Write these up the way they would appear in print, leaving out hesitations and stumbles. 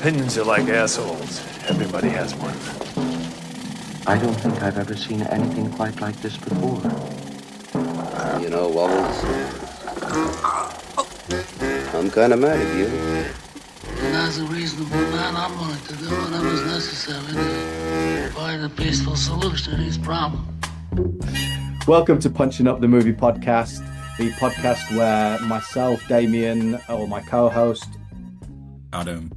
Opinions are like assholes. Everybody has one. I don't think I've ever seen anything quite like this before. You know, Wobbles, I'm kind of mad at you. And as a reasonable man, I'm willing to do whatever's necessary to find a peaceful solution to these problems. Welcome to Punching Up the Movie Podcast, the podcast where myself, Damian, or my co-host, Adam,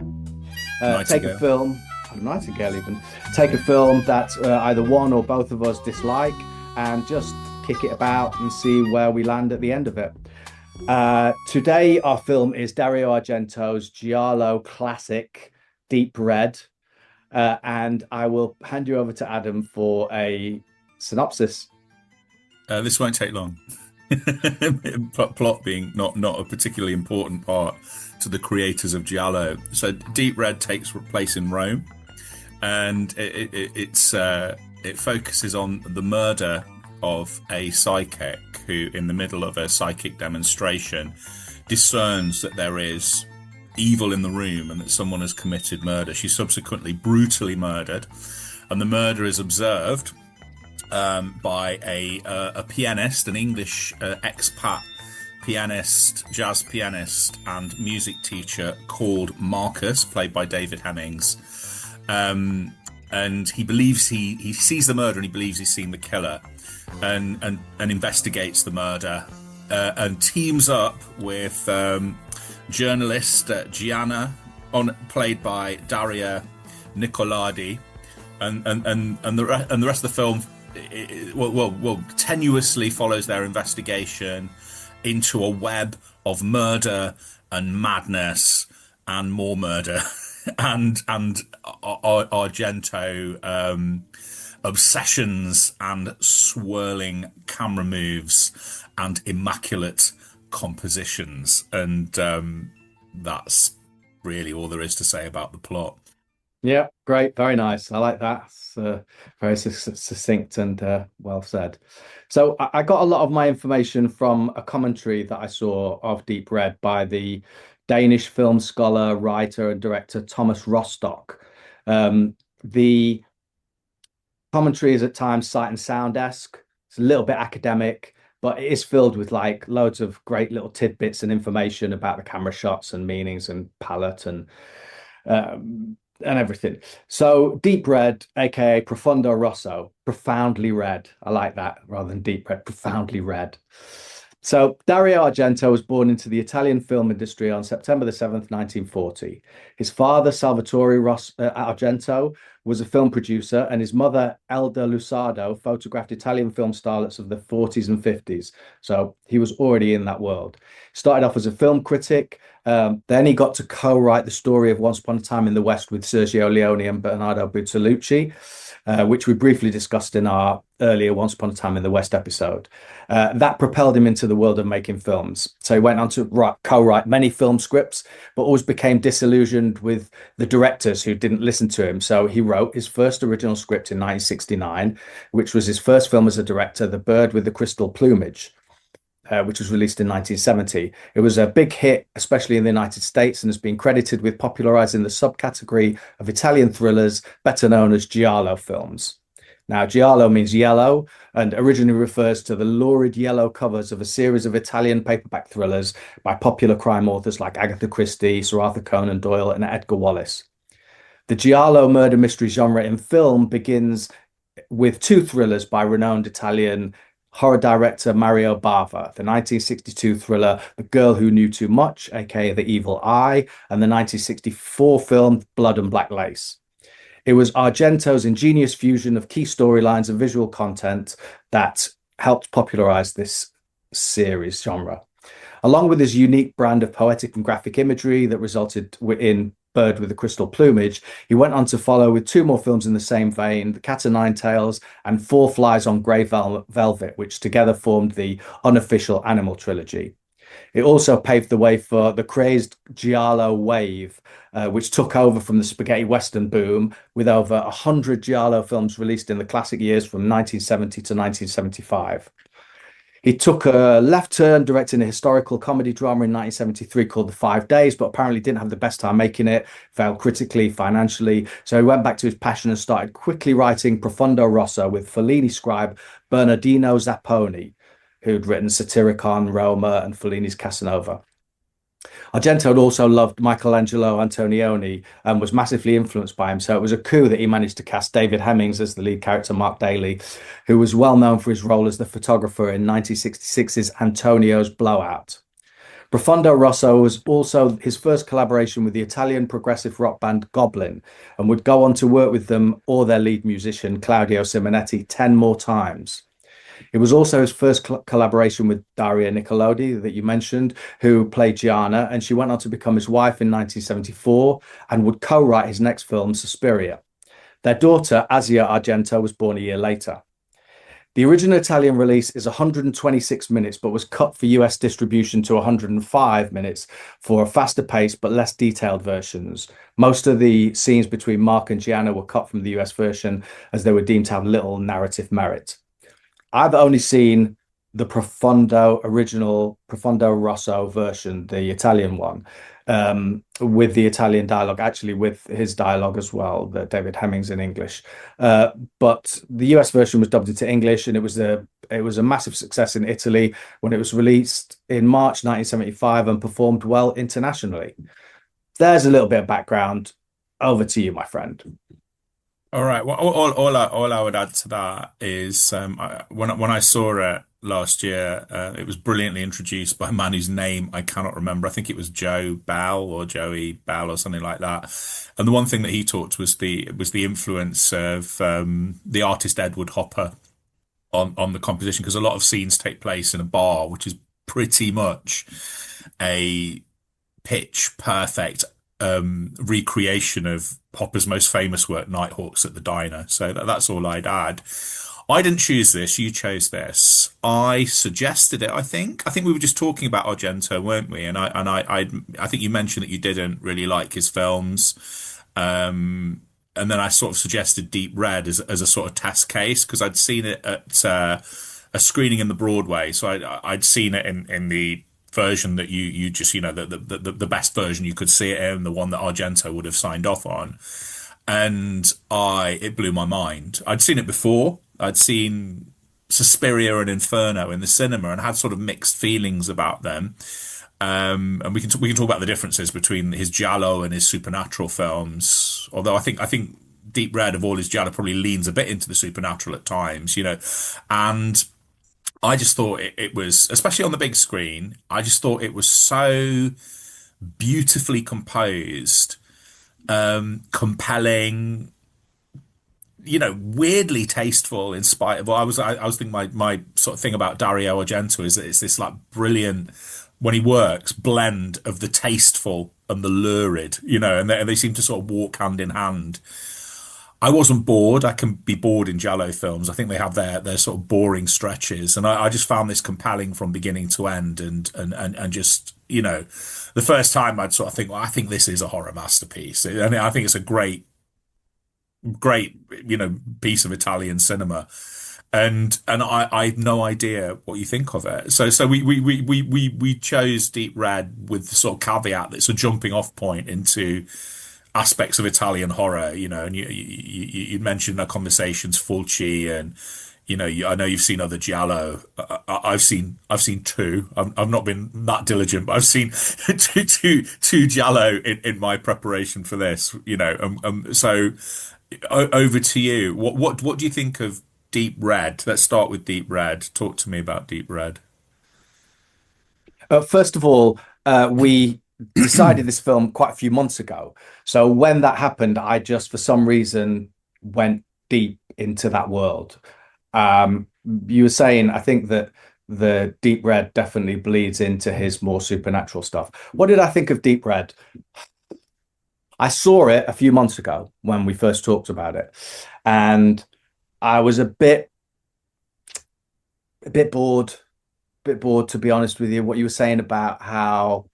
take a film, Nightingale even, take a film that either one or both of us dislike and just kick it about and see where we land at the end of it. Today, our film is Dario Argento's Giallo classic, Deep Red, and I will hand you over to Adam for a synopsis. This won't take long. Plot being not a particularly important part to the creators of Giallo. So Deep Red takes place in Rome, and it focuses on the murder of a psychic who, in the middle of a psychic demonstration, discerns that there is evil in the room and that someone has committed murder. She's subsequently brutally murdered, and the murder is observed by a pianist, an English expat pianist, jazz pianist, and music teacher called Marcus, played by David Hemmings. And he believes he sees the murder, and he believes he's seen the killer, and investigates the murder, and teams up with journalist Gianna, played by Daria Nicoladi, and the rest of the film tenuously follows their investigation into a web of murder and madness and more murder and Argento obsessions and swirling camera moves and immaculate compositions, and that's really all there is to say about the plot. Yeah, great, very nice. I like that. It's very succinct and well said. So I got a lot of my information from a commentary that I saw of Deep Red by the Danish film scholar, writer, and director Thomas Rostock. The commentary is at times sight and sound-esque. It's a little bit academic, but it is filled with like loads of great little tidbits and information about the camera shots and meanings and palette and everything. So Deep Red, aka Profundo Rosso, profoundly red. I like that rather than Deep Red, profoundly red. So Dario Argento was born into the Italian film industry on September the 7th, 1940. His father, Salvatore Argento, was a film producer, and his mother, Elda Lusardo, photographed Italian film starlets of the 40s and 50s. So he was already in that world. Started off as a film critic. Then he got to co-write the story of Once Upon a Time in the West with Sergio Leone and Bernardo Bertolucci, which we briefly discussed in our earlier Once Upon a Time in the West episode. That propelled him into the world of making films. So he went on to co-write many film scripts, but always became disillusioned with the directors who didn't listen to him. So he wrote his first original script in 1969, which was his first film as a director, The Bird with the Crystal Plumage, which was released in 1970. It was a big hit, especially in the United States, and has been credited with popularizing the subcategory of Italian thrillers, better known as giallo films. Now, giallo means yellow and originally refers to the lurid yellow covers of a series of Italian paperback thrillers by popular crime authors like Agatha Christie, Sir Arthur Conan Doyle, and Edgar Wallace. The giallo murder mystery genre in film begins with two thrillers by renowned Italian horror director Mario Bava, the 1962 thriller The Girl Who Knew Too Much, aka The Evil Eye, and the 1964 film Blood and Black Lace. It was Argento's ingenious fusion of key storylines and visual content that helped popularize this series genre. Along with his unique brand of poetic and graphic imagery that resulted in Bird with the Crystal Plumage, he went on to follow with two more films in the same vein, The Cat o' Nine Tails and Four Flies on Grey Velvet, which together formed the unofficial Animal trilogy. It also paved the way for the crazed giallo wave, which took over from the spaghetti western boom, with over 100 giallo films released in the classic years from 1970 to 1975. He took a left turn directing a historical comedy drama in 1973 called The 5 Days, but apparently didn't have the best time making it, failed critically, financially. So he went back to his passion and started quickly writing Profundo Rosso with Fellini scribe Bernardino Zapponi, who'd written Satyricon, Roma, and Fellini's Casanova. Argento had also loved Michelangelo Antonioni and was massively influenced by him. So it was a coup that he managed to cast David Hemmings as the lead character, Mark Daly, who was well known for his role as the photographer in 1966's Antonio's Blowout. Profundo Rosso was also his first collaboration with the Italian progressive rock band Goblin, and would go on to work with them or their lead musician, Claudio Simonetti, 10 more times. It was also his first collaboration with Daria Nicolodi that you mentioned, who played Gianna, and she went on to become his wife in 1974 and would co-write his next film, Suspiria. Their daughter, Asia Argento, was born a year later. The original Italian release is 126 minutes, but was cut for US distribution to 105 minutes for a faster pace but less detailed versions. Most of the scenes between Mark and Gianna were cut from the US version as they were deemed to have little narrative merit. I've only seen the original Profundo Rosso version, the Italian one, with the Italian dialogue, actually with his dialogue as well, the David Hemmings in English. But the US version was dubbed into English, and it was a massive success in Italy when it was released in March 1975 and performed well internationally. There's a little bit of background. Over to you, my friend. All right. Well, all I would add to that is when I saw it last year, it was brilliantly introduced by a man whose name I cannot remember. I think it was Joe Bell or Joey Bell or something like that. And the one thing that he talked was the influence of the artist Edward Hopper on the composition, because a lot of scenes take place in a bar, which is pretty much a pitch perfect recreation of Hopper's most famous work, Nighthawks at the Diner. So that's all I'd add. I didn't choose this. You chose this. I suggested it. I think we were just talking about Argento, weren't we? And I think you mentioned that you didn't really like his films. And then I sort of suggested Deep Red as a sort of test case, because I'd seen it at a screening in the Broadway. So I'd seen it in the version that you just, the best version you could see it in, the one that Argento would have signed off on. And it blew my mind. I'd seen it before. I'd seen Suspiria and Inferno in the cinema and had sort of mixed feelings about them. And we can talk about the differences between his giallo and his supernatural films. Although I think Deep Red, of all his giallo, probably leans a bit into the supernatural at times, and I just thought it was, especially on the big screen, I just thought it was so beautifully composed, compelling, weirdly tasteful, in spite of, I was thinking my sort of thing about Dario Argento is that it's this like brilliant, when he works, blend of the tasteful and the lurid, and they seem to sort of walk hand in hand. I wasn't bored. I can be bored in giallo films. I think they have their sort of boring stretches, and I just found this compelling from beginning to end. And just the first time I'd sort of think, well, I think this is a horror masterpiece, and I think it's a great piece of Italian cinema. And I have no idea what you think of it. So we chose Deep Red with the sort of caveat that it's a jumping off point into aspects of Italian horror, and you mentioned our conversations, Fulci, and I know you've seen other giallo. I've seen two. I've not been that diligent, but I've seen two giallo in my preparation for this. So over to you. What do you think of Deep Red? Let's start with Deep Red. Talk to me about Deep Red. First of all, we decided this film quite a few months ago. So when that happened, I just, for some reason, went deep into that world. You were saying, I think that the Deep Red definitely bleeds into his more supernatural stuff. What did I think of Deep Red? I saw it a few months ago when we first talked about it, and I was a bit bored, to be honest with you. What you were saying about how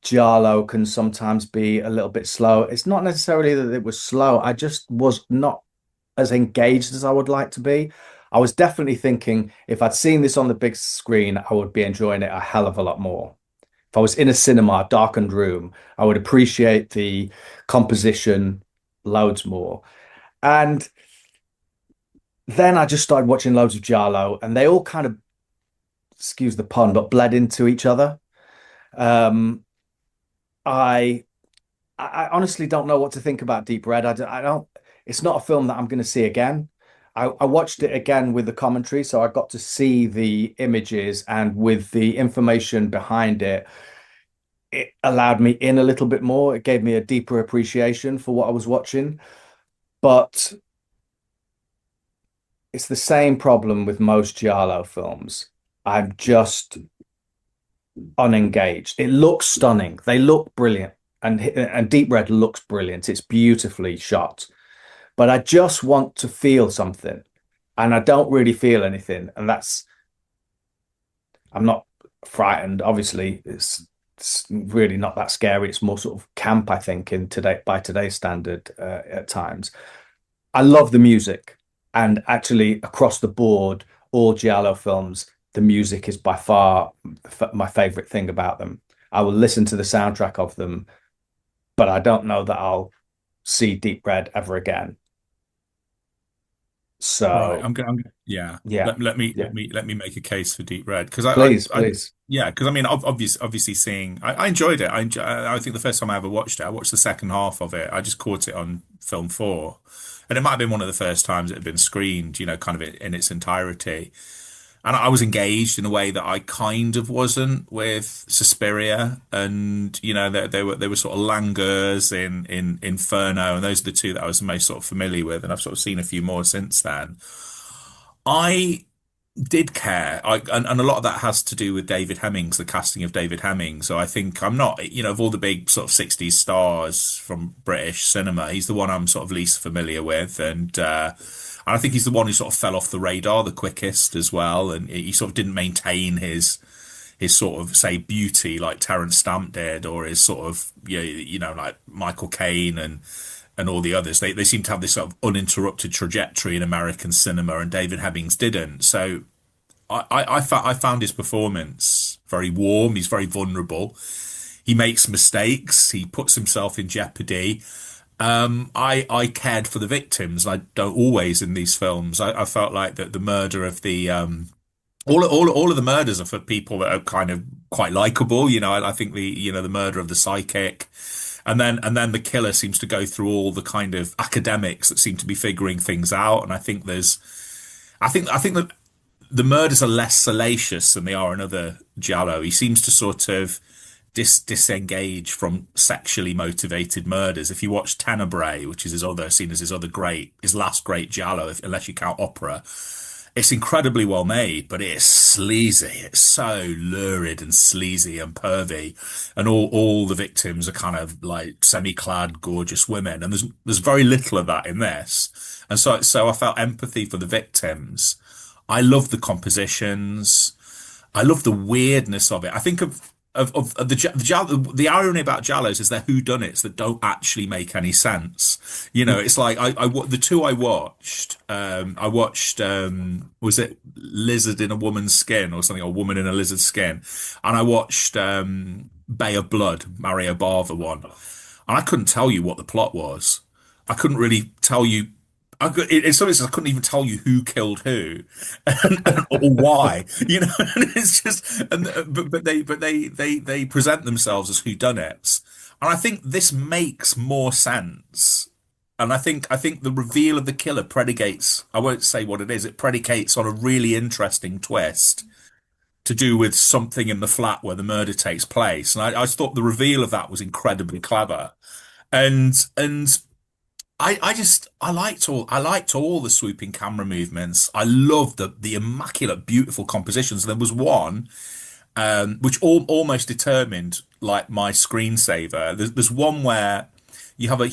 giallo can sometimes be a little bit slow. It's not necessarily that it was slow. I just was not as engaged as I would like to be. I was definitely thinking if I'd seen this on the big screen, I would be enjoying it a hell of a lot more. If I was in a cinema, darkened room, I would appreciate the composition loads more. And then I just started watching loads of Giallo, and they all kind of, excuse the pun, but bled into each other. Um, I I honestly don't know what to think about Deep Red. I don't. It's not a film that I'm going to see again. I watched it again with the commentary, so I got to see the images, and with the information behind it, it allowed me in a little bit more. It gave me a deeper appreciation for what I was watching. But it's the same problem with most Giallo films. I'm just unengaged. It looks stunning. They look brilliant. And Deep Red looks brilliant. It's beautifully shot. But I just want to feel something. And I don't really feel anything. And I'm not frightened. Obviously, it's really not that scary. It's more sort of camp, I think, by today's standard at times. I love the music. And actually, across the board, all Giallo films, the music is by far my favorite thing about them. I will listen to the soundtrack of them, but I don't know that I'll see Deep Red ever again. Right, So yeah. yeah, yeah. Let me make a case for Deep Red because Please, please. yeah, because I mean, obviously seeing, I enjoyed it. I think the first time I ever watched it, I watched the second half of it. I just caught it on Film 4, and it might have been one of the first times it had been screened, kind of in its entirety. And I was engaged in a way that I kind of wasn't with Suspiria, and they were sort of Langurs in Inferno, and those are the two that I was most sort of familiar with, and I've sort of seen a few more since then. I did care, and a lot of that has to do with David Hemmings, the casting of David Hemmings. So I think I'm not, of all the big sort of '60s stars from British cinema, he's the one I'm sort of least familiar with, and I think he's the one who sort of fell off the radar the quickest as well, and he sort of didn't maintain his sort of, say, beauty like Terence Stamp did, or his sort of, like Michael Caine and all the others. They seem to have this sort of uninterrupted trajectory in American cinema, and David Hemmings didn't. So I found his performance very warm. He's very vulnerable. He makes mistakes. He puts himself in jeopardy. I cared for the victims. I don't always in these films. I felt like that the murder of the all of the murders are for people that are kind of quite likable. I think the murder of the psychic, and then the killer seems to go through all the kind of academics that seem to be figuring things out. And I think that the murders are less salacious than they are in other Giallo. He seems to sort of disengage from sexually motivated murders. If you watch Tenebrae, which is his last great Giallo, unless you count Opera, it's incredibly well made, but it is sleazy. It's so lurid and sleazy and pervy, and all the victims are kind of like semi-clad, gorgeous women, and there's very little of that in this. And so I felt empathy for the victims. I love the compositions. I love the weirdness of it. I think of the irony about Giallos is they're whodunits that don't actually make any sense. It's like the two I watched was it Lizard in a Woman's Skin or something, or Woman in a Lizard Skin, and I watched Bay of Blood, Mario Bava one, and I couldn't tell you what the plot was. I couldn't really tell you. In some instances, I couldn't even tell you who killed who, or why. And it's just, but they present themselves as whodunits, and I think this makes more sense. And I think the reveal of the killer predicates. I won't say what it is. It predicates on a really interesting twist to do with something in the flat where the murder takes place, and I thought the reveal of that was incredibly clever, and. I liked all the swooping camera movements. I loved the immaculate, beautiful compositions. There was one which almost determined like my screensaver. There's one where you have a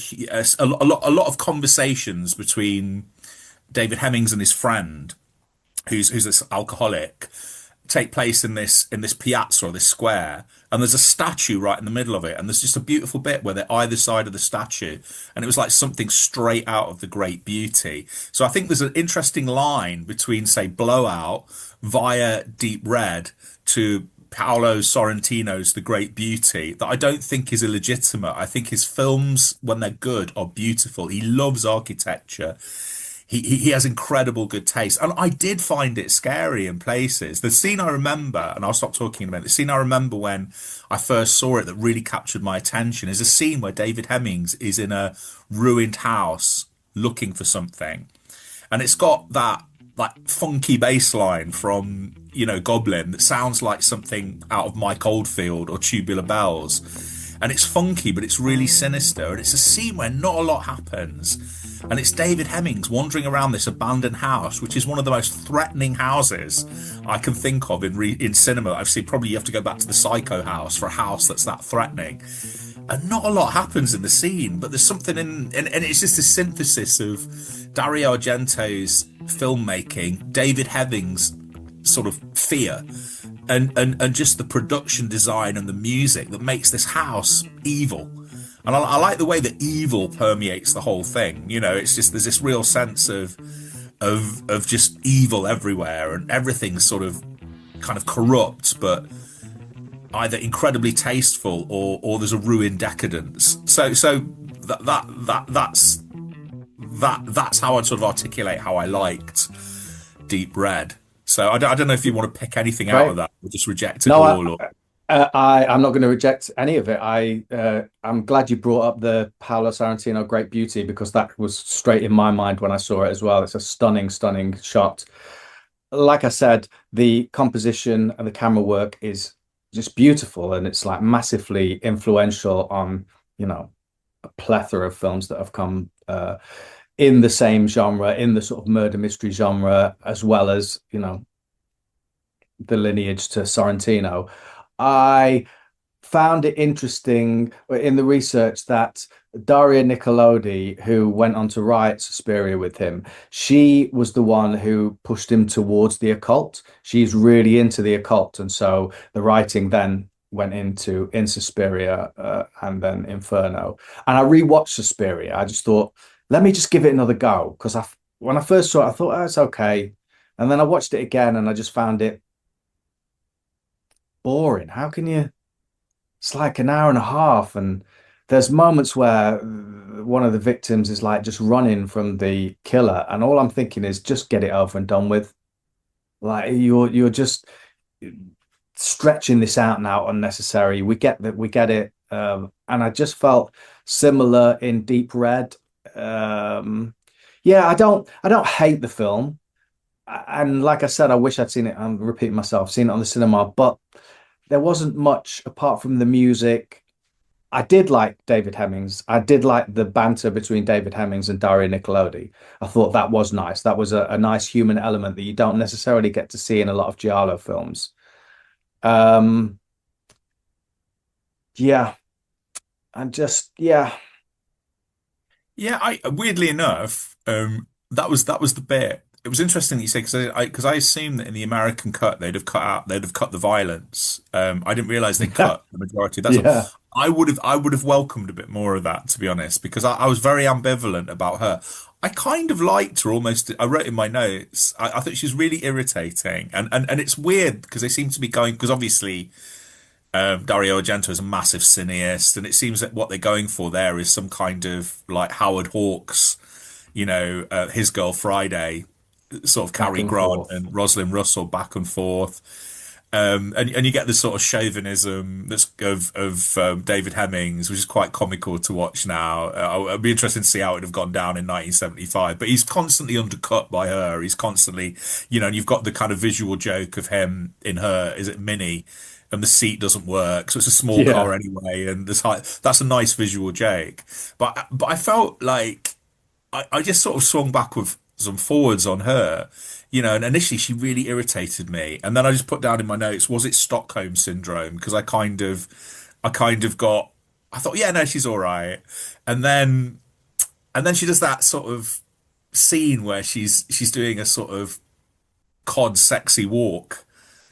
lot of conversations between David Hemmings and his friend, who's this alcoholic, take place in this piazza or this square, and there's a statue right in the middle of it, and there's just a beautiful bit where they're either side of the statue, and it was like something straight out of The Great Beauty. So I think there's an interesting line between, say, Blowout via Deep Red to Paolo Sorrentino's The Great Beauty that I don't think is illegitimate. I think his films, when they're good, are beautiful. He loves architecture. He has incredible good taste. And I did find it scary in places. The scene I remember, and I'll stop talking about it, the scene I remember when I first saw it that really captured my attention is a scene where David Hemmings is in a ruined house looking for something. And it's got that like funky bass line from, Goblin that sounds like something out of Mike Oldfield or Tubular Bells. And it's funky, but it's really sinister. And it's a scene where not a lot happens. And it's David Hemmings wandering around this abandoned house, which is one of the most threatening houses I can think of in cinema. I've seen, probably you have to go back to the Psycho house for a house that's that threatening. And not a lot happens in the scene, but there's something and it's just a synthesis of Dario Argento's filmmaking, David Hemmings' sort of fear, and just the production design and the music that makes this house evil. And I like the way that evil permeates the whole thing. It's just there's this real sense of just evil everywhere, and everything's sort of kind of corrupt, but either incredibly tasteful or there's a ruined decadence. So that's how I'd sort of articulate how I liked Deep Red. So I don't know if you want to pick anything out of that or just reject it all. I'm not going to reject any of it. I'm glad you brought up the Paolo Sorrentino Great Beauty, because that was straight in my mind when I saw it as well. It's a stunning, stunning shot. Like I said, the composition and the camera work is just beautiful, and it's like massively influential on, a plethora of films that have come in the same genre, in the sort of murder mystery genre, as well as, the lineage to Sorrentino. I found it interesting in the research that Daria Nicolodi, who went on to write Suspiria with him, she was the one who pushed him towards the occult. She's really into the occult. And so the writing then went into in Suspiria and then Inferno. And I rewatched Suspiria. I just thought, let me just give it another go. Because when I first saw it, I thought, oh, it's okay. And then I watched it again and I just found it boring. How can you? It's like an hour and a half, and there's moments where one of the victims is like just running from the killer, and all I'm thinking is just get it over and done with. Like you're just stretching this out now unnecessary. We get that, we get it, and I just felt similar in Deep Red. Yeah, I don't hate the film, and like I said, I wish I'd seen it. I'm repeating myself, seen it on the cinema, but there wasn't much apart from the music. I did like David Hemmings. I did like the banter between David Hemmings and Daria Nicolodi. I thought that was nice. That was a nice human element that you don't necessarily get to see in a lot of Giallo films. Yeah, and just Yeah, I weirdly enough, that was the bit. It was interesting that you said, because I assumed that in the American cut they'd have cut the violence. I didn't realize they cut the majority. That's yeah. I would have welcomed a bit more of that, to be honest, because I was very ambivalent about her. I kind of liked her almost. I wrote in my notes. I thought she was really irritating, and it's weird because they seem to be going, because obviously Dario Argento is a massive cineast, and it seems that what they're going for there is some kind of like Howard Hawks, His Girl Friday, sort of Cary Grant and Rosalind Russell back and forth. And you get this sort of chauvinism that's of David Hemmings, which is quite comical to watch now. I'd be interested to see how it would have gone down in 1975. But he's constantly undercut by her. He's constantly, and you've got the kind of visual joke of him in her, is it Minnie? And the seat doesn't work, so it's a small car anyway. And that's a nice visual joke. But I felt like I just sort of swung backwards and forwards on her. And initially she really irritated me, and then I just put down in my notes, was it Stockholm syndrome? Because I kind of got, I thought, yeah, no, she's all right, and then she does that sort of scene where she's doing a sort of cod sexy walk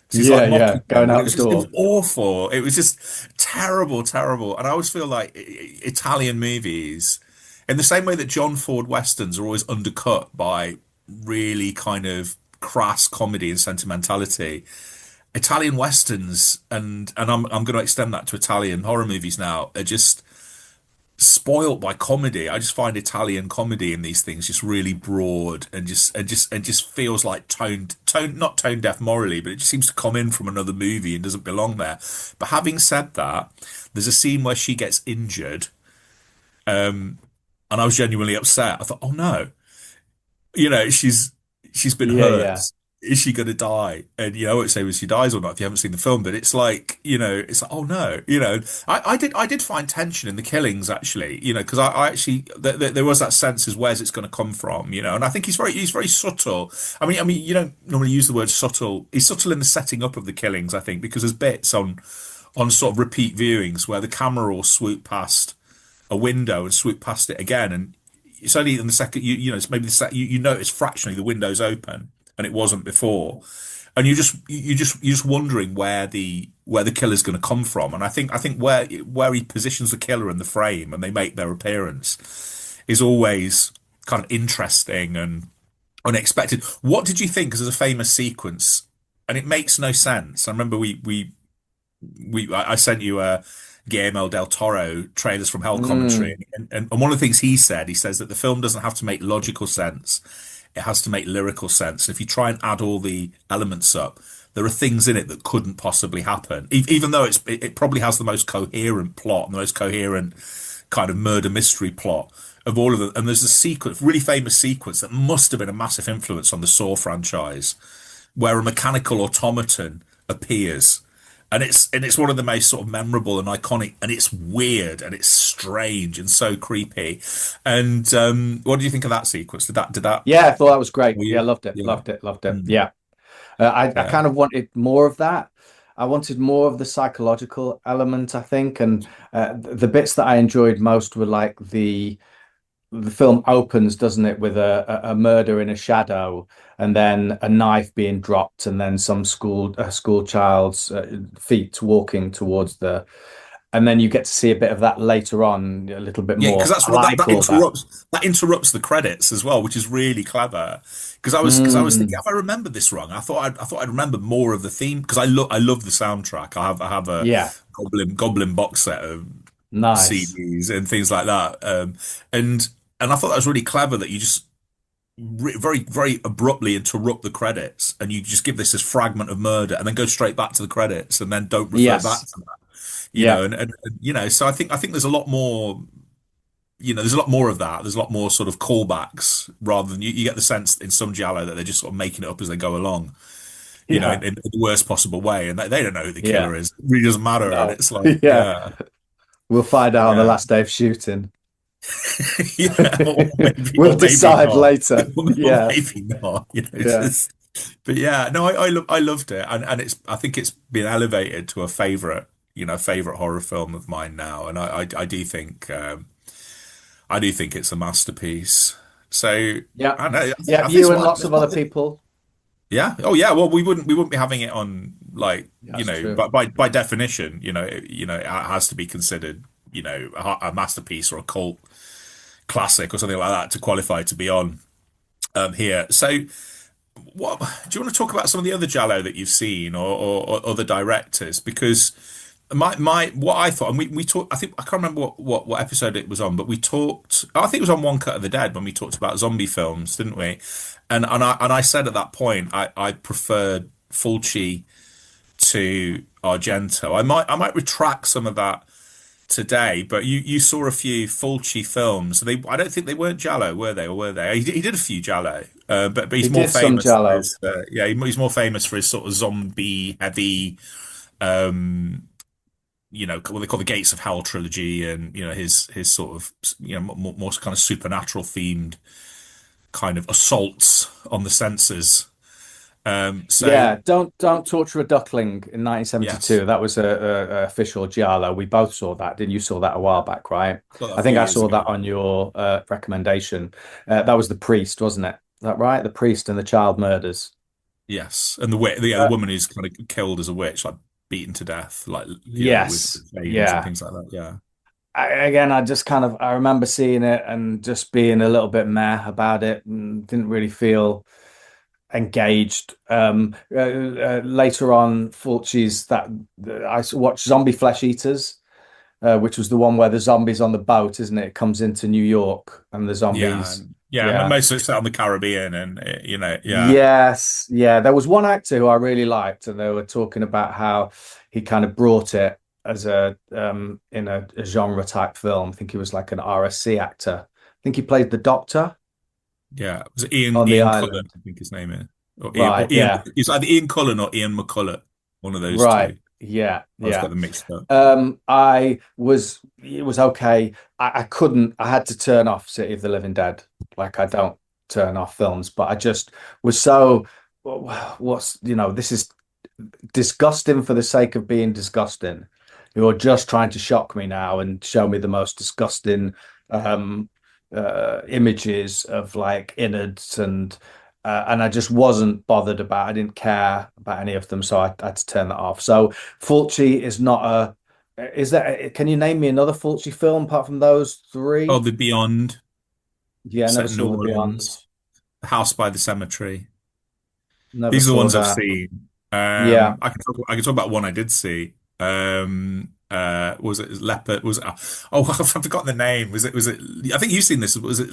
So he's like Yeah, mocking going them, and out the it was door. awful. It was just terrible, terrible. And I always feel like Italian movies, in the same way that John Ford westerns are always undercut by really kind of crass comedy and sentimentality. Italian westerns, and I'm going to extend that to Italian horror movies now, are just spoilt by comedy. I just find Italian comedy in these things just really broad and just feels like tone not tone deaf morally, but it just seems to come in from another movie and doesn't belong there. But having said that, there's a scene where she gets injured, and I was genuinely upset. I thought, oh no, she's been Yeah, hurt. yeah. Is she going to die? And I won't say whether she dies or not if you haven't seen the film, but it's like, it's like, oh no, I did find tension in the killings actually, because I actually there was that sense as where's it's going to come from, and I think he's very subtle. I mean, you don't normally use the word subtle. He's subtle in the setting up of the killings, I think, because there's bits on sort of repeat viewings where the camera will swoop past a window and swoop past it again, and it's only in the second it's maybe you notice fractionally the window's open and it wasn't before, and you're just wondering where the killer's going to come from. And I think where he positions the killer in the frame and they make their appearance is always kind of interesting and unexpected. What did you think? Because there's a famous sequence and it makes no sense. I remember I sent you Guillermo del Toro trailers from Hell commentary, and one of the things he says that the film doesn't have to make logical sense, it has to make lyrical sense. And if you try and add all the elements up, there are things in it that couldn't possibly happen, even though it probably has the most coherent plot and the most coherent kind of murder mystery plot of all of them. And there's a sequence, really famous sequence, that must have been a massive influence on the Saw franchise, where a mechanical automaton appears. And it's one of the most sort of memorable and iconic, and it's weird and it's strange and so creepy. And what do you think of that sequence? Did that Yeah, I thought that was great. were Yeah, you? loved it, Yeah. loved it, loved it. Mm. Yeah. I Yeah. kind of wanted more of that. I wanted more of the psychological element, I think, and the bits that I enjoyed most were like the film opens, doesn't it, with a murder in a shadow, and then a knife being dropped, and then some school child's feet walking towards and then you get to see a bit of that later on, a little bit Yeah, because more. that's I what that, like that all that. interrupts the credits as well, which is really clever. Because I was thinking, Mm, if I remember this wrong, I thought I'd remember more of the theme, because I love the soundtrack. I have a yeah, Goblin box set of nice. CDs and things like that. And and I thought that was really clever that you just very very abruptly interrupt the credits and you just give this fragment of murder and then go straight back to the credits and then don't refer back Yes, to that. yeah, So I think there's a lot more. There's a lot more of that. There's a lot more sort of callbacks rather than you get the sense in some Giallo that they're just sort of making it up as they go along, yeah, in the worst possible way, and they don't know who the yeah. killer is. It really doesn't matter, and No, it's like, yeah. yeah, We'll find out on the yeah. last day of shooting. Yeah, or maybe, We'll or maybe decide not, later. or Yeah, maybe not. yeah. Just, but yeah, no, I loved it, and I think it's been elevated to a favorite horror film of mine now, and I do think it's a masterpiece. So Yeah. I don't know. Yeah, I think you it's and what, lots of other people. yeah. Oh yeah. Well, we wouldn't be having it on, like, That's true. but by definition, it has to be considered, a masterpiece or a cult classic or something like that to qualify to be on here. So, what do you want to talk about some of the other Giallo that you've seen, or other directors? Because my what I thought, and we talked. I think I can't remember what episode it was on, but we talked. I think it was on One Cut of the Dead when we talked about zombie films, didn't we? And I said at that point I preferred Fulci to Argento. I might retract some of that today, but you saw a few Fulci films. I don't think they weren't Giallo, were they? Or were they? He did a few Giallo, but He he's more did some famous for Jello. his yeah, he's more famous for his sort of zombie heavy, um, what they call the Gates of Hell trilogy, and his sort of more kind of supernatural themed kind of assaults on the senses. So Yeah, don't torture a duckling in yes, 1972. That was a official giallo. We both saw that, didn't you? Saw that a while back, right? got that a I few think I years saw ago. that on your recommendation. That was The Priest, wasn't it? Is that right? The Priest and the Child Murders. Yes, and the Uh, woman who's kind of killed as a witch, like beaten to death, like with yes, chains and yeah. things like that. Yeah, Again, I just kind of I remember seeing it and just being a little bit meh about it, and didn't really feel engaged. Later on, Fulci's that I watched Zombie Flesh Eaters, which was the one where the zombies on the boat, isn't it? It comes into New York and the yeah, zombies. yeah. Yeah. Most of it's set on the Caribbean, and yeah, Yes, yeah. There was one actor who I really liked, and they were talking about how he kind of brought it as a in a genre type film. I think he was like an RSC actor. I think he played the Doctor yeah. Was it Ian on the Ian Cullen? island. I think his name is, or Right, Ian. yeah. It's either Ian Cullen or Ian McCulloch. One of those Right. two. Yeah, I always got yeah. them mixed up. It was okay. I couldn't, I had to turn off City of the Living Dead. Like I don't turn off films, but I just was so, this is disgusting for the sake of being disgusting. You're just trying to shock me now and show me the most disgusting um images of like innards and I just wasn't bothered about. I didn't care about any of them, so I had to turn that off. So Fulci is not a. Is that? Can you name me another Fulci film apart from those Oh, three? The Beyond, Yeah, I never set in New saw The Beyond. Orleans, The House by the Cemetery. Never These are the saw ones I've that. seen. Yeah, I can talk about one I did see. Was it Leopard? Was it, I've forgotten the name. Was it? I think you've seen this. Was it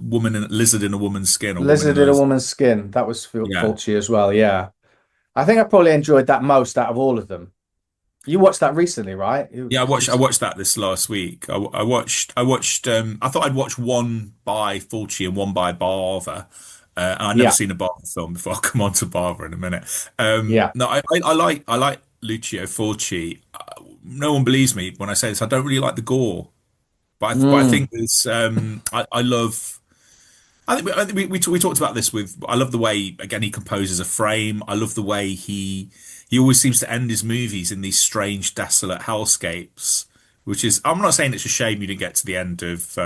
woman in lizard in a woman's skin or woman in Lizard a in a lizard? Woman's Skin. That was Yeah, Fulci as well. Yeah, I think I probably enjoyed that most out of all of them. You watched that recently, right? yeah. I watched that this last week. I thought I'd watch one by Fulci and one by Bava. And I'd never Yeah, seen a Bava film before. I'll come on to Bava in a minute. yeah. No, I like Lucio Fulci. No one believes me when I say this. I don't really like the gore, but I Mm. think there's I love. I think we talked about this with. I love the way again he composes a frame. I love the way he always seems to end his movies in these strange, desolate hellscapes. Which is, I'm not saying it's a shame you didn't get to the end of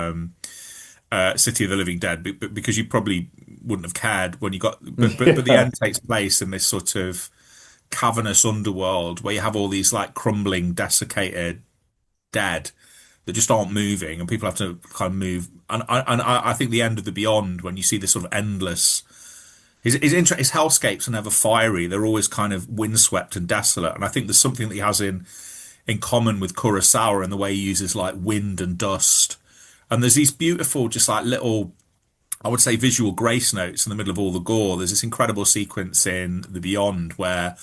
City of the Living Dead, but because you probably wouldn't have cared when you got. But the Yeah. end takes place in this sort of cavernous underworld where you have all these like crumbling, desiccated dead that just aren't moving, and people have to kind of move. And I think the end of the Beyond, when you see this sort of endless, his hellscapes are never fiery; they're always kind of windswept and desolate. And I think there's something that he has in common with Kurosawa in the way he uses like wind and dust. And there's these beautiful, just like little, I would say, visual grace notes in the middle of all the gore. There's this incredible sequence in The Beyond where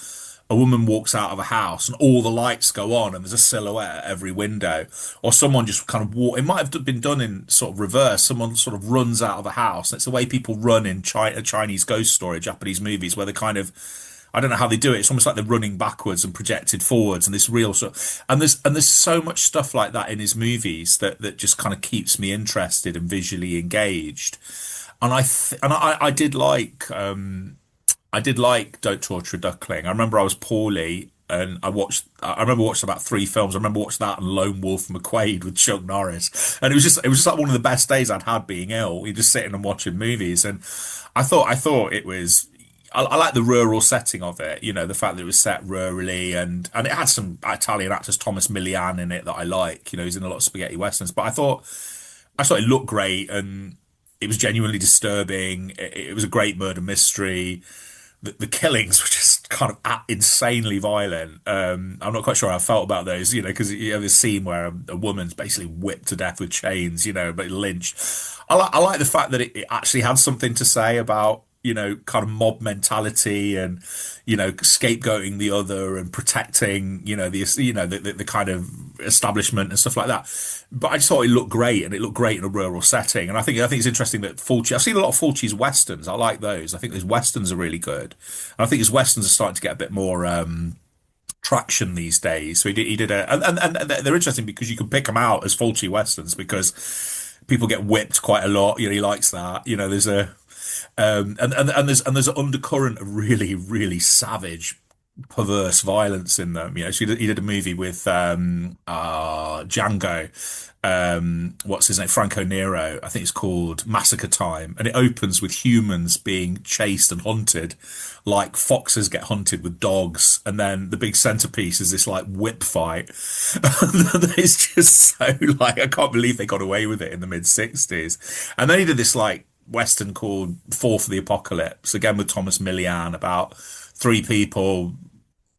a woman walks out of a house and all the lights go on and there's a silhouette at every window, or someone just kind of walk. It might have been done in sort of reverse. Someone sort of runs out of a house. It's the way people run in a Chinese ghost story, Japanese movies, where they kind of, I don't know how they do it. It's almost like they're running backwards and projected forwards, and this real sort and there's so much stuff like that in his movies that just kind of keeps me interested and visually engaged. And I did like Don't Torture a Duckling. I remember I was poorly and I remember watching about three films. I remember watching that and Lone Wolf McQuade with Chuck Norris. And it was just like one of the best days I'd had being ill. You're just sitting and watching movies. And I thought it was I like the rural setting of it, the fact that it was set rurally and it had some Italian actors, Thomas Milian in it that I like. He's in a lot of spaghetti westerns. But I thought it looked great and it was genuinely disturbing. It was a great murder mystery. The killings were just kind of insanely violent. I'm not quite sure how I felt about those, because you have this scene where a woman's basically whipped to death with chains, but lynched. I like the fact that it actually had something to say about, kind of mob mentality and, scapegoating the other and protecting, the kind of establishment and stuff like that. But I just thought it looked great, and it looked great in a rural setting. And I think it's interesting that Fulci. I've seen a lot of Fulci's westerns. I like those. I think his westerns are really good. And I think his westerns are starting to get a bit more traction these days. So he did and they're interesting because you can pick them out as Fulci westerns because people get whipped quite a lot. He likes that. There's a and there's an undercurrent of really, really savage perverse violence in them. You know, so he did a movie with Django. What's his name? Franco Nero. I think it's called Massacre Time, and it opens with humans being chased and hunted, like foxes get hunted with dogs, and then the big centerpiece is this like whip fight. It's just so like I can't believe they got away with it in the mid-60s. And then he did this like Western called Fall for the Apocalypse, again with Thomas Millian, about three people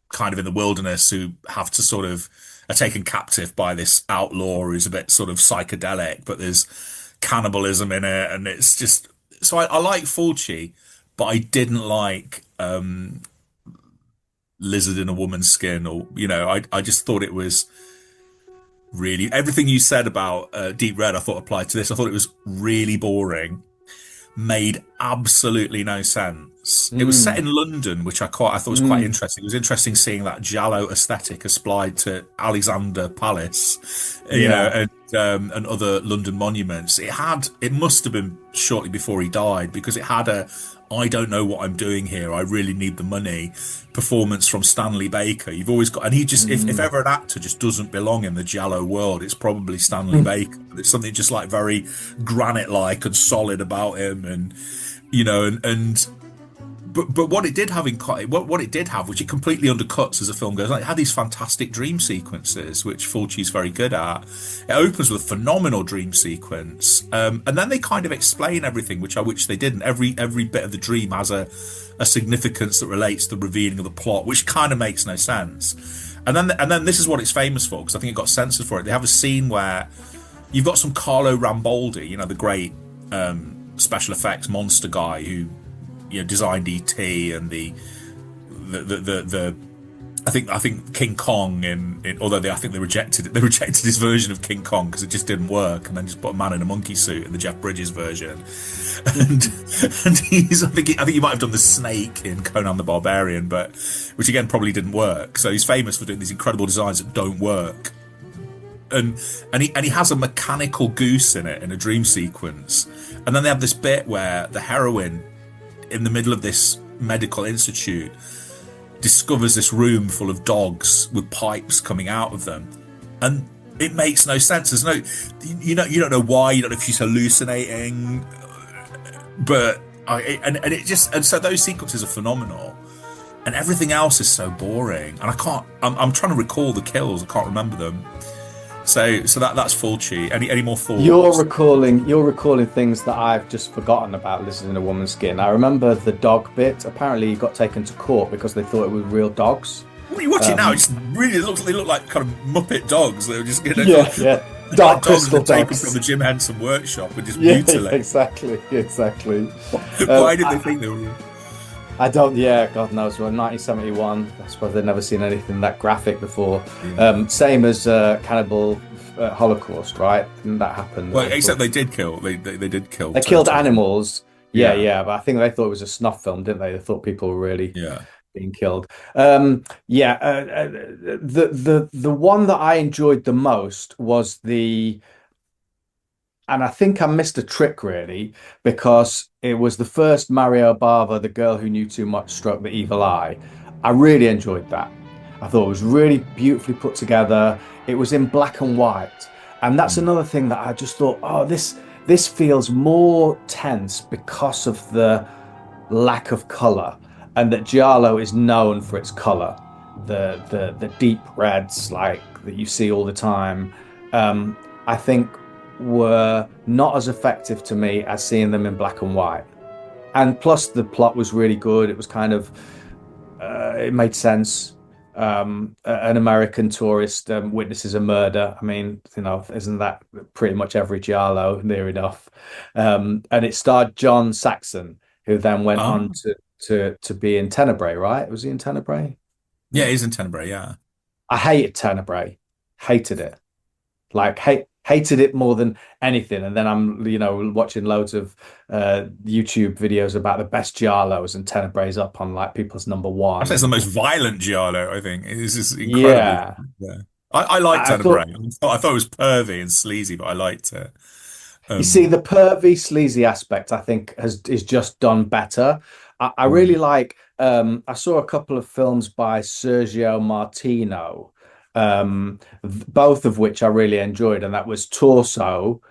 kind of in the wilderness who have to sort of are taken captive by this outlaw who's a bit sort of psychedelic, but there's cannibalism in it, and it's just so I like Fulci, but I didn't like Lizard in a Woman's Skin, or you know, I just thought it was really everything you said about Deep Red I thought applied to this. I thought it was really boring, made absolutely no sense. It was set in London, which I thought was quite interesting. It was interesting seeing that giallo aesthetic applied to Alexander Palace, you know, and other London monuments. It must have been shortly before he died, because it had a I don't know what I'm doing here, I really need the money performance from Stanley Baker. You've always got, and he just, if ever an actor just doesn't belong in the giallo world, it's probably Stanley Baker. There's something just like very granite-like and solid about him, and you know, but what it did have what it did have, which it completely undercuts as the film goes on, it had these fantastic dream sequences, which Fulci's very good at. It opens with a phenomenal dream sequence, and then they kind of explain everything, which I wish they didn't. Every bit of the dream has a significance that relates to the revealing of the plot, which kind of makes no sense. And then this is what it's famous for, because I think it got censored for it. They have a scene where you've got some Carlo Rambaldi, you know, the great special effects monster guy who, you know, designed E.T. and the I think King Kong in although I think they rejected his version of King Kong because it just didn't work, and then just put a man in a monkey suit in the Jeff Bridges version, and he's I think he might have done the snake in Conan the Barbarian, but which again probably didn't work. So he's famous for doing these incredible designs that don't work. And he has a mechanical goose in it in a dream sequence, and then they have this bit where the heroine, in the middle of this medical institute, discovers this room full of dogs with pipes coming out of them, and it makes no sense. There's no, you don't know why, you don't know if she's hallucinating, but so those sequences are phenomenal, and everything else is so boring, and I'm trying to recall the kills, I can't remember them. So that's Fulci. Any more thoughts? You're recalling things that I've just forgotten about Lizard in a Woman's Skin. I remember the dog bit. Apparently he got taken to court because they thought it was real dogs. When you watch it now, it really they look like kind of Muppet dogs. They were just getting dark crystal dogs taken from the Jim Henson workshop and just mutilate. Exactly. Why did they think they were? I don't. Yeah, God knows. Well, 1971. I suppose they'd never seen anything that graphic before. Same as Cannibal Holocaust, right? Didn't that happen? Well, except they did kill. They did kill. They killed animals. Yeah. But I think they thought it was a snuff film, didn't they? They thought people were really being killed. The one that I enjoyed the most was and I think I missed a trick really, because it was the first Mario Bava, The Girl Who Knew Too Much, Stroke the Evil Eye. I really enjoyed that. I thought it was really beautifully put together. It was in black and white. And that's another thing that I just thought, this feels more tense because of the lack of color, and that giallo is known for its color. The deep reds like that you see all the time, I think were not as effective to me as seeing them in black and white. And plus the plot was really good. It was kind of it made sense. An American tourist witnesses a murder. I mean, you know, isn't that pretty much every giallo near enough? And it starred John Saxon, who then went on to be in Tenebrae, right? Was he in Tenebrae? Yeah, he's in Tenebrae, yeah. I hated Tenebrae. Hated it. Like hated it more than anything. And then I'm, you know, watching loads of YouTube videos about the best giallos, and Tenebrae's up on like people's number one. I think it's the most violent giallo, I think. It's just incredible. Yeah. I liked Tenebrae. I thought it was pervy and sleazy, but I liked it. You see, the pervy, sleazy aspect, I think, is just done better. I really like I saw a couple of films by Sergio Martino, both of which I really enjoyed, and that was Torso,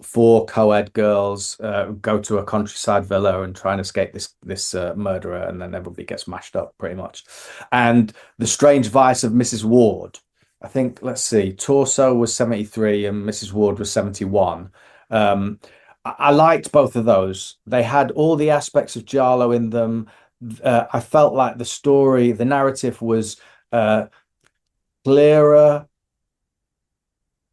four co-ed girls go to a countryside villa and try and escape this murderer, and then everybody gets mashed up pretty much. And The Strange Vice of Mrs. Ward. I think, let's see, Torso was 73 and Mrs. Ward was 71. I liked both of those. They had all the aspects of Giallo in them. I felt like the narrative was clearer,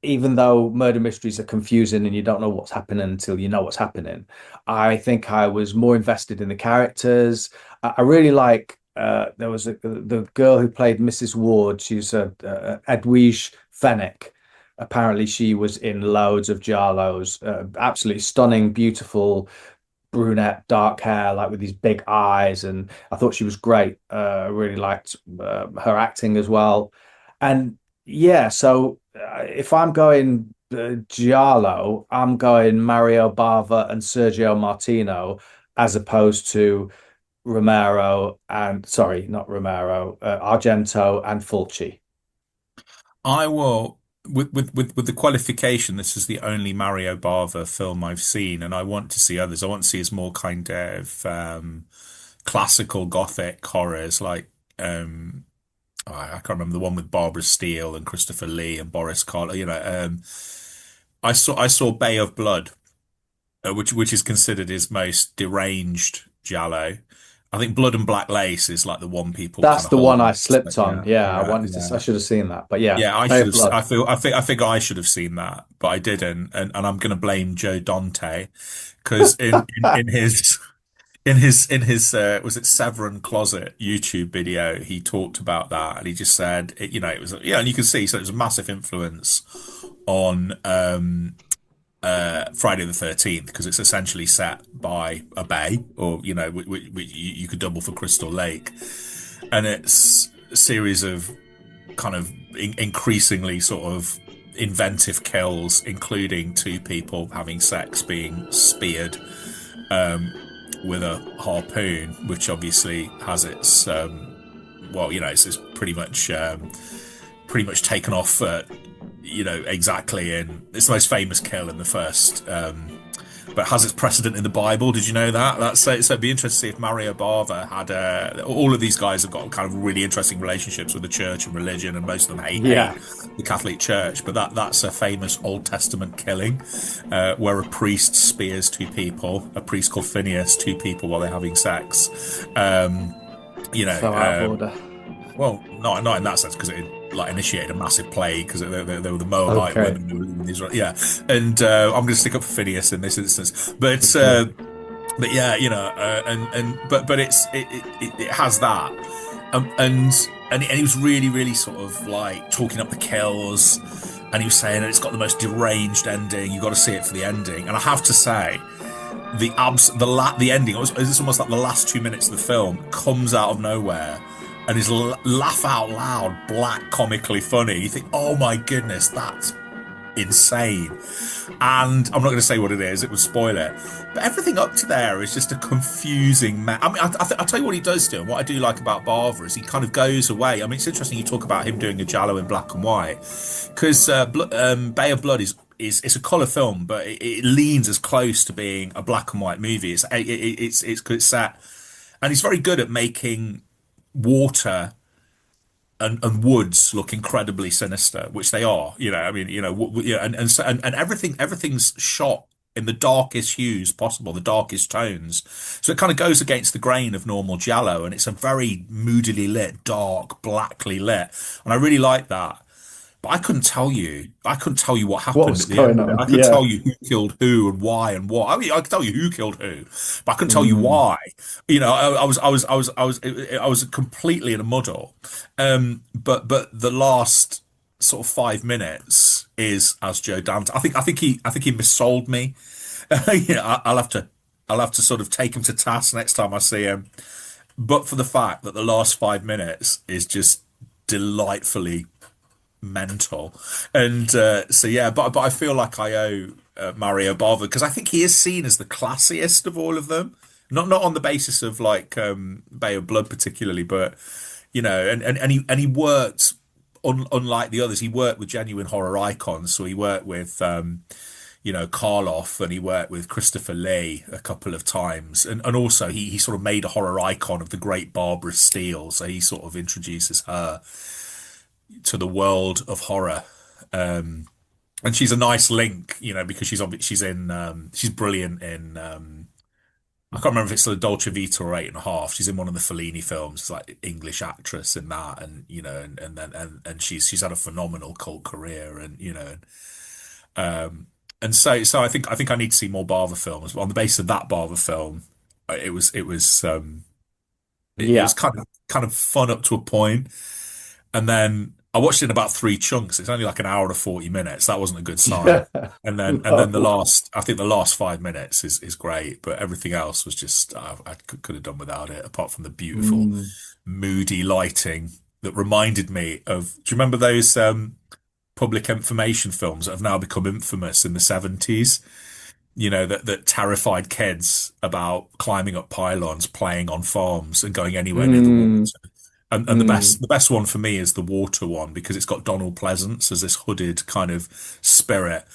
even though murder mysteries are confusing and you don't know what's happening until you know what's happening. I think I was more invested in the characters. I really like there was the girl who played Mrs. Ward. She's Edwige Fenech. Apparently, she was in loads of Giallos. Absolutely stunning, beautiful brunette, dark hair, like with these big eyes, and I thought she was great. I really liked her acting as well. And yeah, so if I'm going Giallo, I'm going Mario Bava and Sergio Martino as opposed to Romero and sorry, not Romero, Argento and Fulci. I will, with the qualification, this is the only Mario Bava film I've seen, and I want to see others. I want to see his more kind of classical gothic horrors, like I can't remember the one with Barbara Steele and Christopher Lee and Boris Karloff. I saw Bay of Blood, which is considered his most deranged giallo. I think Blood and Black Lace is like the one people That's kind of the one hold. I slipped on. Yeah, Yeah, I yeah, wanted to. I yeah. should have seen that, but yeah, Yeah, I Bay should of have. Blood. I think I should have seen that, but I didn't, and I'm going to blame Joe Dante because in his was it Severin Closet YouTube video, he talked about that, and he just said it was and you can see, so it was a massive influence on Friday the 13th because it's essentially set by a bay, or you could double for Crystal Lake, and it's a series of kind of increasingly sort of inventive kills, including two people having sex being speared with a harpoon, which obviously has its it's pretty much taken off exactly in it's the most famous kill in the first but has its precedent in the Bible. Did you know that? So it'd be interesting to see if Mario Bava had all of these guys have got kind of really interesting relationships with the church and religion, and most of them hate Yeah, the Catholic Church, but that's a famous Old Testament killing where a priest spears two people, a priest called Phineas, two people while they're having sex. so out of order. Well, not in that sense, because it like initiated a massive plague because they were the Moabite Okay, women who were in Israel. Yeah, and I'm going to stick up for Phineas in this instance, okay. but yeah, but it has that, and he was really really sort of like talking up the kills, and he was saying that it's got the most deranged ending. You got to see it for the ending, and I have to say. The ending, it's almost like the last 2 minutes of the film comes out of nowhere and is laugh out loud, black comically funny. You think, oh my goodness, that's insane. And I'm not going to say what it is, it would spoil it. But everything up to there is just a confusing I mean, I'll tell you what he does do, and what I do like about Bava is he kind of goes away. I mean, it's interesting you talk about him doing a giallo in black and white, because Bay of Blood is a colour film, but it leans as close to being a black and white movie. It's set, and he's very good at making water and woods look incredibly sinister, which they are. I mean, and everything's shot in the darkest hues possible, the darkest tones. So it kind of goes against the grain of normal giallo, and it's a very moodily lit, dark, blackly lit, and I really like that. But I couldn't tell you. I couldn't tell you what What happened was at the end going of it. on? I could Yeah. tell you who killed who and why and what. I mean, I could tell you who killed who, but I couldn't tell you Mm. why. I was completely in a muddle. But the last sort of 5 minutes is as Joe Dante. I think he missold me. I'll have to sort of take him to task next time I see him. But for the fact that the last 5 minutes is just delightfully mental, and so yeah, but I feel like I owe Mario Bava, because I think he is seen as the classiest of all of them, not on the basis of like Bay of Blood particularly, but and he worked unlike the others. He worked with genuine horror icons. So he worked with Karloff, and he worked with Christopher Lee a couple of times, and also he sort of made a horror icon of the great Barbara Steele. So he sort of introduces her to the world of horror. And she's a nice link, because she's brilliant in I can't remember if it's the Dolce Vita or 8.5. She's in one of the Fellini films. It's like English actress in that, and and she's had a phenomenal cult career, and so I think I need to see more Bava films. But on the basis of that Bava film, it Yeah. was kind of fun up to a point, and then I watched it in about three chunks. It's only like an hour to 40 minutes. That wasn't a good sign. And then No. I think the last 5 minutes is great, but everything else was just I could have done without it, apart from the beautiful, Mm. moody lighting that reminded me of. Do you remember those public information films that have now become infamous in the 70s? That terrified kids about climbing up pylons, playing on farms, and going anywhere near the water. Mm. And Mm. the best one for me is the water one, because it's got Donald Pleasance as this hooded kind of spirit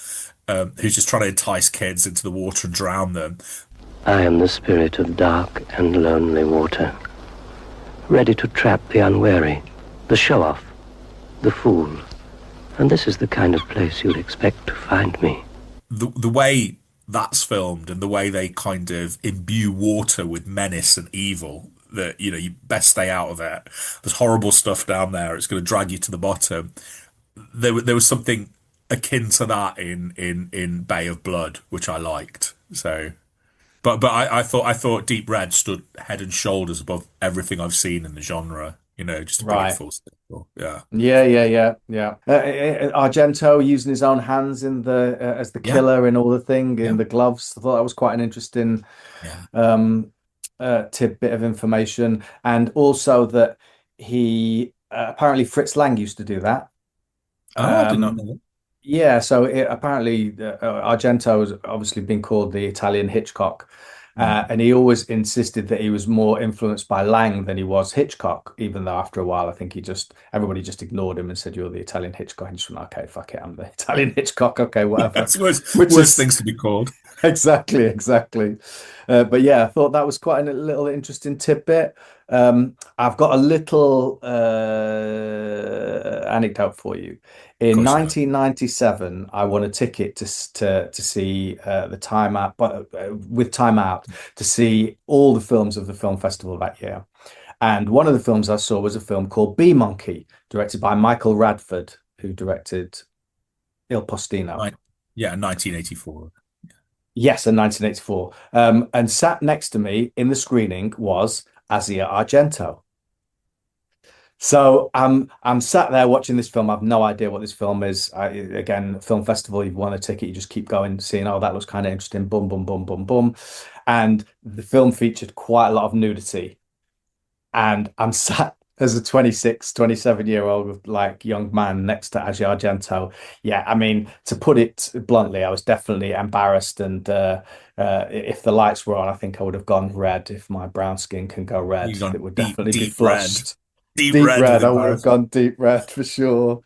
who's just trying to entice kids into the water and drown them. I am the spirit of dark and lonely water, ready to trap the unwary, the show-off, the fool. And this is the kind of place you'd expect to find me. The way that's filmed, and the way they kind of imbue water with menace and evil, that you best stay out of it. There's horrible stuff down there. It's going to drag you to the bottom. There was something akin to that in Bay of Blood, which I liked. So, but I thought Deep Red stood head and shoulders above everything I've seen in the genre. Just to bring it Right. full circle. Yeah, Yeah. Argento using his own hands in the as the yeah, killer in all the thing yeah, in the gloves. I thought that was quite an interesting yeah. um, tidbit of information, and also that he apparently Fritz Lang used to do that. Oh, I did not know Um, that. Yeah, so apparently Argento has obviously been called the Italian Hitchcock, Mm. and he always insisted that he was more influenced by Lang than he was Hitchcock. Even though after a while, I think everybody just ignored him and said, "You're the Italian Hitchcock." And he just went, "Okay, fuck it, I'm the Italian Hitchcock." Okay, whatever. That's worse, Which worse is things to be called. exactly. But yeah, I thought that was quite a little interesting tidbit. I've got a little anecdote for you. Of In course you have. 1997, I won a ticket to see the Time Out, but with Time Out to see all the films of the film festival that year. And one of the films I saw was a film called Bee Monkey, directed by Michael Radford, who directed Il Postino. Right. Yeah, 1984. Yes, in 1984. And sat next to me in the screening was Asia Argento. So I'm sat there watching this film. I have no idea what this film is. Again, film festival, you've won a ticket, you just keep going, seeing, oh, that looks kind of interesting. Boom, boom, boom, boom, boom. And the film featured quite a lot of nudity. And I'm sat as a 26, 27-year-old like young man next to Asia Argento. Yeah, I mean, to put it bluntly, I was definitely embarrassed. And if the lights were on, I think I would have gone red. If my brown skin can go red, You've gone it would deep, definitely be deep red. flushed. Deep Deep red with red, I would have embarrassment. gone deep red for sure.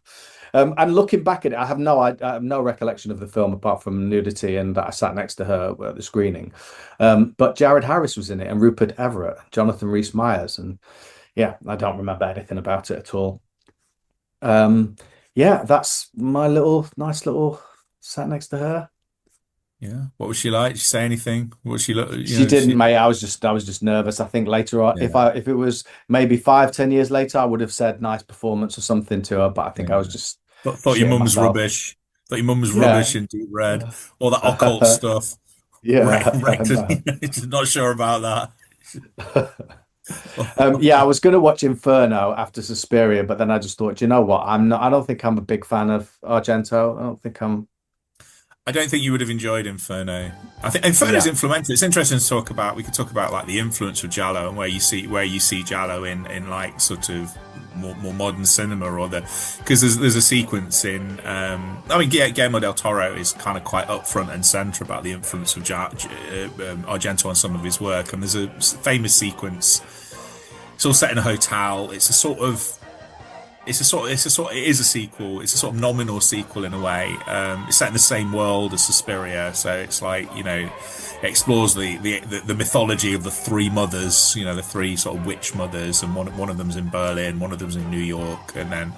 And looking back at it, I have no recollection of the film apart from nudity and that I sat next to her at the screening. But Jared Harris was in it, and Rupert Everett, Jonathan Rhys-Meyers, and yeah, I don't remember anything about it at all. Yeah, that's my nice little sat next to her. Yeah. What was she like? Did she say anything? What was she look? She didn't, She. mate. I was just nervous. I think later on, Yeah. if it was maybe 5, 10 years later, I would have said nice performance or something to her. But I think I was Yeah. just Thought your shitting mum was myself. rubbish. Thought your mum was Yeah. rubbish in Deep Red. All that occult stuff. Yeah, no. Not sure about Yeah, I that. was going to watch Inferno after Suspiria, but then I just thought, you know what? I'm not. I don't think I'm a big fan of Argento. I don't think I'm. I don't think you would have enjoyed Inferno. I think Inferno's Yeah, influential. It's interesting to talk about. We could talk about like the influence of Giallo and where you see Giallo in like sort of more modern cinema, or because there's a sequence in I mean, Guillermo del Toro is kind of quite upfront and center about the influence of Argento on some of his work, and there's a famous sequence. It's all set in a hotel. It is a sequel. It's a sort of nominal sequel in a way. It's set in the same world as Suspiria, so it's like, it explores the mythology of the three mothers, the three sort of witch mothers, and one of them's in Berlin, one of them's in New York, and then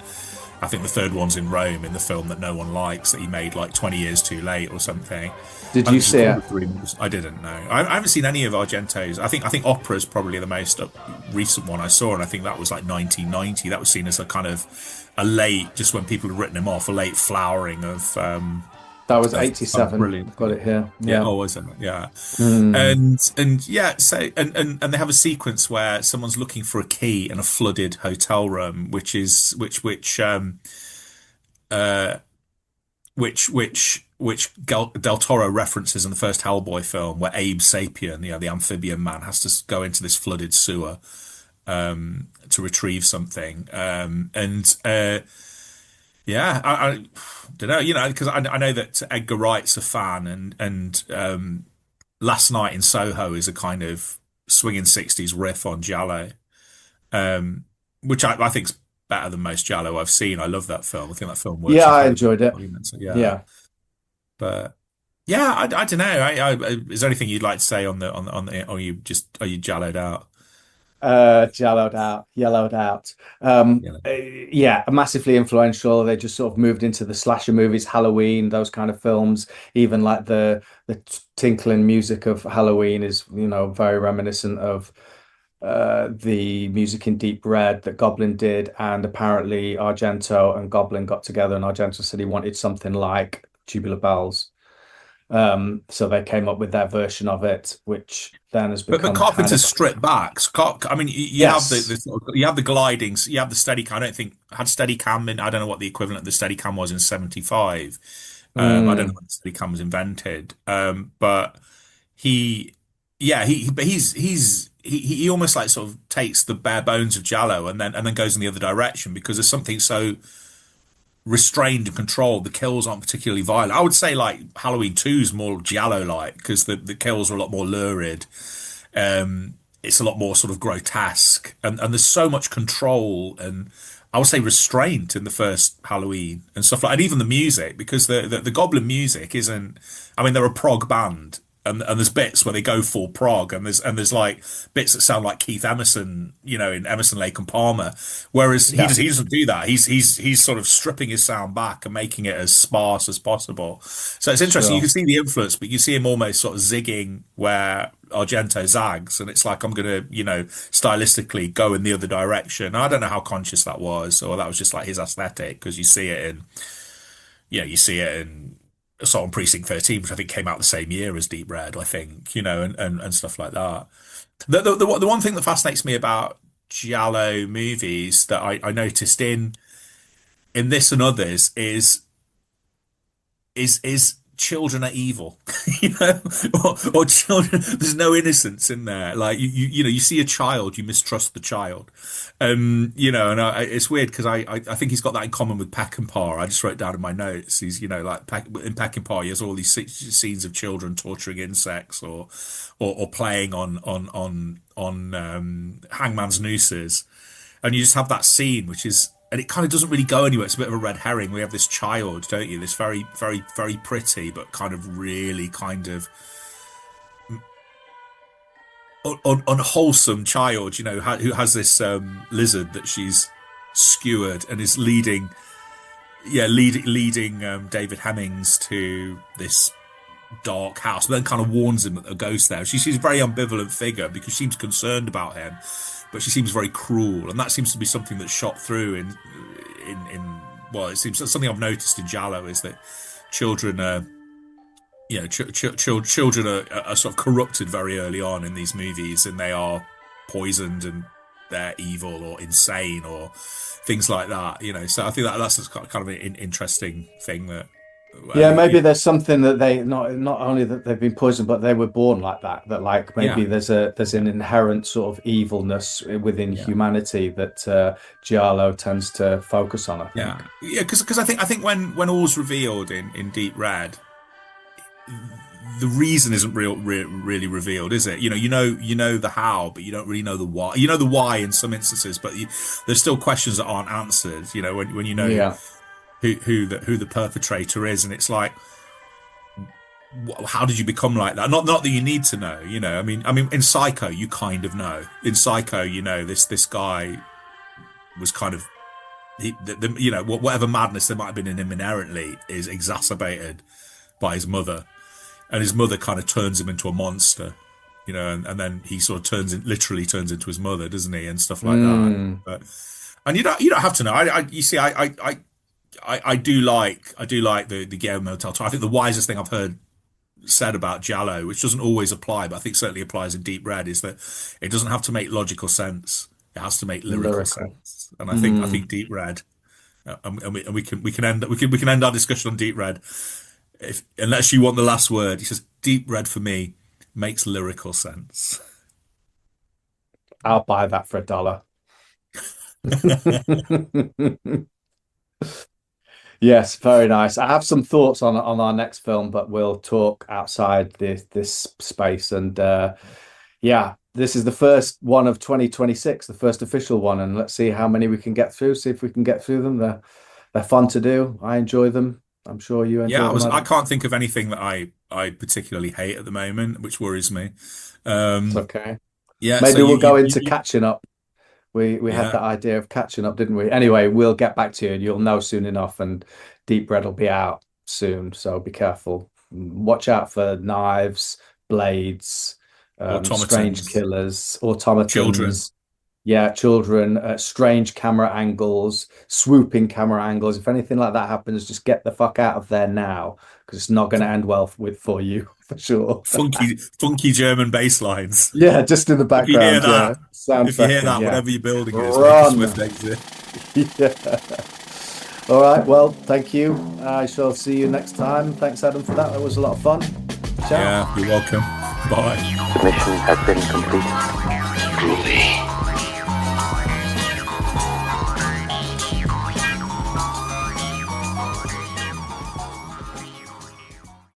I think the third one's in Rome, in the film that no one likes, that he made like 20 years too late or something. Did you see it? I didn't know. I haven't seen any of Argento's. I think Opera is probably the most recent one I saw, and I think that was like 1990. That was seen as a kind of a late, just when people had written him off, a late flowering of. That was 87. Brilliant. I've got it here. Yeah. Oh, was it? Yeah. And yeah. So and they have a sequence where someone's looking for a key in a flooded hotel room, which Del Toro references in the first Hellboy film, where Abe Sapien, the amphibian man, has to go into this flooded sewer to retrieve something. Yeah, I don't know, because I know that Edgar Wright's a fan, and Last Night in Soho is a kind of swinging 60s riff on Giallo, which I think's better than most Giallo I've seen. I love that film. I think that film works. Yeah, I enjoyed it. Yeah. But yeah, I don't know. Is there anything you'd like to say on the, or are you Giallo'd out? Yellowed out. Yeah, massively influential. They just sort of moved into the slasher movies, Halloween, those kind of films. Even like the tinkling music of Halloween is, very reminiscent of the music in Deep Red that Goblin did. And apparently Argento and Goblin got together, and Argento said he wanted something like Tubular Bells. So they came up with their version of it, which then has become. But Carpenter's stripped back. I mean, you have the glidings, you have the Steadicam. I don't think had Steadicam in. I don't know what the equivalent of the Steadicam was in '75. I don't know when the Steadicam was invented. But he almost like sort of takes the bare bones of Giallo and then goes in the other direction, because there's something so restrained and controlled. The kills aren't particularly violent. I would say like Halloween 2 is more Giallo-like, because the kills are a lot more lurid. It's a lot more sort of grotesque, and there's so much control and I would say restraint in the first Halloween and stuff like, and even the music, because the Goblin music isn't. I mean, they're a prog band. And there's bits where they go full prog, and there's like bits that sound like Keith Emerson, in Emerson, Lake and Palmer. Whereas he doesn't do that. He's sort of stripping his sound back and making it as sparse as possible. So it's interesting. Sure. You can see the influence, but you see him almost sort of zigging where Argento zags, and it's like, I'm gonna, stylistically go in the other direction. I don't know how conscious that was, or that was just like his aesthetic, because you see it in Assault on Precinct 13, which I think came out the same year as Deep Red, I think, and stuff like that. The one thing that fascinates me about Giallo movies that I noticed in this and others is children are evil, or children. There's no innocence in there. Like you see a child, you mistrust the child, and it's weird, because I think he's got that in common with Peckinpah. I just wrote down in my notes. He's like in Peckinpah, he has all these scenes of children torturing insects or playing on hangman's nooses, and you just have that scene, which is. And it kind of doesn't really go anywhere. It's a bit of a red herring. We have this child, don't you? This very, very, very pretty, but kind of really kind of unwholesome child, who has this lizard that she's skewered and is leading David Hemmings to this dark house, but then kind of warns him that a ghost there. She's a very ambivalent figure, because she seems concerned about him, but she seems very cruel, and that seems to be something that's shot through in it seems something I've noticed in Giallo, is that children are children are sort of corrupted very early on in these movies, and they are poisoned and they're evil or insane or things like that, so I think that's kind of an interesting thing that Yeah, maybe there's something that they not only that they've been poisoned, but they were born like that. That like maybe Yeah. there's an inherent sort of evilness within Yeah. humanity that Giallo tends to focus on, I think. Yeah, because I think when all's revealed in Deep Red, the reason isn't really revealed, is it? You know the how, but you don't really know the why. You know the why in some instances, but there's still questions that aren't answered. You know, when you know Yeah. who the perpetrator is, and it's like, how did you become like that? Not that you need to know. You know, I mean, in Psycho, you kind of know. In Psycho, you know this guy was kind of whatever madness there might have been in him inherently is exacerbated by his mother. And his mother kind of turns him into a monster, and then he sort of literally turns into his mother, doesn't he, and stuff like that. And you don't have to know. I do like the Guillermo del Toro. I think the wisest thing I've heard said about Giallo, which doesn't always apply, but I think certainly applies in Deep Red, is that it doesn't have to make logical sense. It has to make lyrical sense. And I think Deep Red, and we can end our discussion on Deep Red. Unless you want the last word, he says Deep Red for me makes lyrical sense. I'll buy that for $1. Yes, very nice. I have some thoughts on our next film, but we'll talk outside this space. And yeah, this is the first one of 2026, the first official one, and let's see how many we can get through. See if we can get through them. They're fun to do. I enjoy them. I'm sure you enjoy them. I can't think of anything that I particularly hate at the moment, which worries me. It's okay. Yeah, maybe so we'll go into catching up. We had that idea of catching up, didn't we? Anyway, we'll get back to you and you'll know soon enough, and Deep Red will be out soon, so be careful. Watch out for knives, blades, strange killers, automatons. Children. Yeah, children, strange camera angles, swooping camera angles. If anything like that happens, just get the fuck out of there now, because it's not going to end well for you, for sure. Funky German bass lines. Yeah, just in the background. If you hear that, yeah. whatever you're building is, run. Swift exit. Yeah. All right. Well, thank you. I shall see you next time. Thanks, Adam, for that. That was a lot of fun. Ciao. Yeah, you're welcome. Bye. The mission has been completed. Groovy.